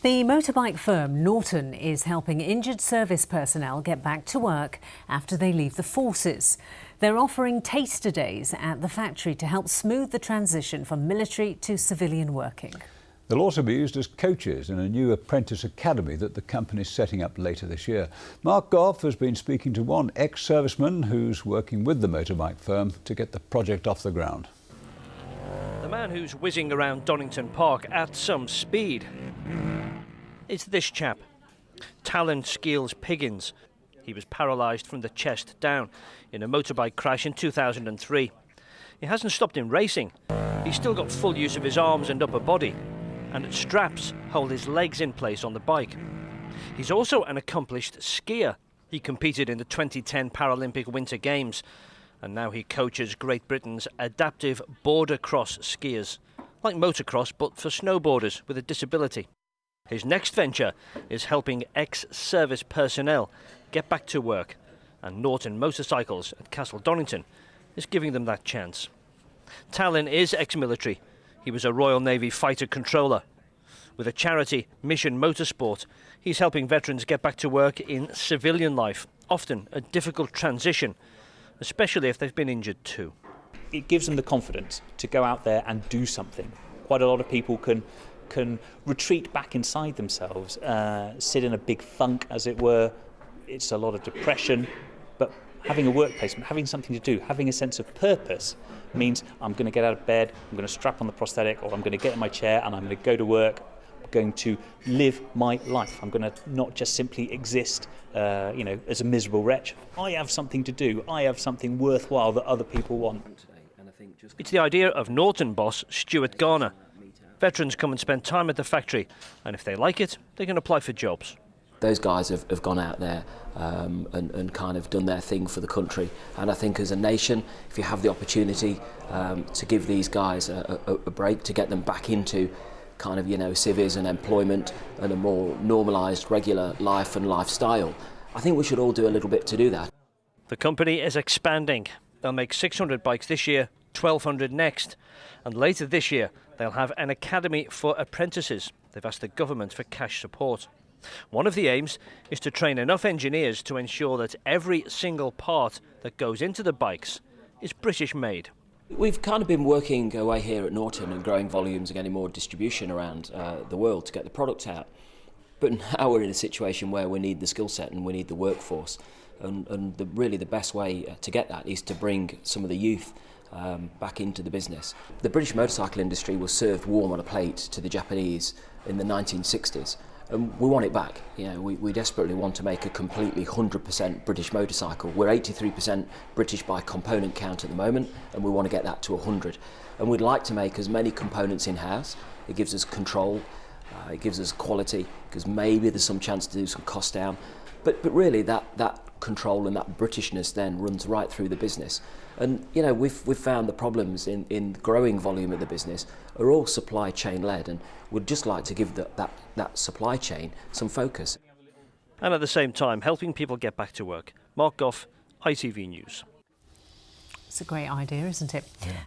The motorbike firm Norton is helping injured service personnel get back to work after they leave the forces. They're offering taster days at the factory to help smooth the transition from military to civilian working. They'll also be used as coaches in a new apprentice academy that the company's setting up later this year. Mark Goff has been speaking to one ex-serviceman who's working with the motorbike firm to get the project off the ground. The man who's whizzing around Donington Park at some speed is this chap, Talon Skeels Piggins. He was paralysed from the chest down in a motorbike crash in 2003. He hasn't stopped in racing. He's still got full use of his arms and upper body, and straps hold his legs in place on the bike. He's also an accomplished skier. He competed in the 2010 Paralympic Winter Games, and now he coaches Great Britain's adaptive border cross skiers, like motocross but for snowboarders with a disability. His next venture is helping ex-service personnel get back to work, and Norton Motorcycles at Castle Donington is giving them that chance. Talon is ex-military. He was a Royal Navy fighter controller. With a charity, Mission Motorsport, he's helping veterans get back to work in civilian life, often a difficult transition, especially if they've been injured too. It gives them the confidence to go out there and do something. Quite a lot of people can retreat back inside themselves, sit in a big funk, as it were. It's a lot of depression, but having a work placement, having something to do, having a sense of purpose means I'm going to get out of bed, I'm going to strap on the prosthetic, or I'm going to get in my chair and I'm going to go to work. I'm going to live my life. I'm going to not just simply exist, as a miserable wretch. I have something to do. I have something worthwhile that other people want. It's the idea of Norton boss Stuart Garner. Veterans come and spend time at the factory, and if they like it, they can apply for jobs. Those guys have gone out there and kind of done their thing for the country, and I think as a nation, if you have the opportunity to give these guys a break, to get them back into kind of civvies and employment and a more normalised regular life and lifestyle, I think we should all do a little bit to do that. The company is expanding. They'll make 600 bikes this year, 1,200 next, and later this year they'll have an academy for apprentices. They've asked the government for cash support. One of the aims is to train enough engineers to ensure that every single part that goes into the bikes is British made. We've kind of been working away here at Norton and growing volumes and getting more distribution around the world to get the product out. But now we're in a situation where we need the skill set and we need the workforce. And really the best way to get that is to bring some of the youth back into the business. The British motorcycle industry was served warm on a plate to the Japanese in the 1960s. And we want it back. We desperately want to make a completely 100% British motorcycle. We're 83% British by component count at the moment, and we want to get that to 100. And we'd like to make as many components in-house. It gives us control, it gives us quality, because maybe there's some chance to do some cost down. But really that control and that Britishness then runs right through the business. And we've found the problems in growing volume of the business are all supply chain led, and we'd just like to give that supply chain some focus. And at the same time, helping people get back to work. Mark Goff, ITV News. It's a great idea, isn't it? Yeah.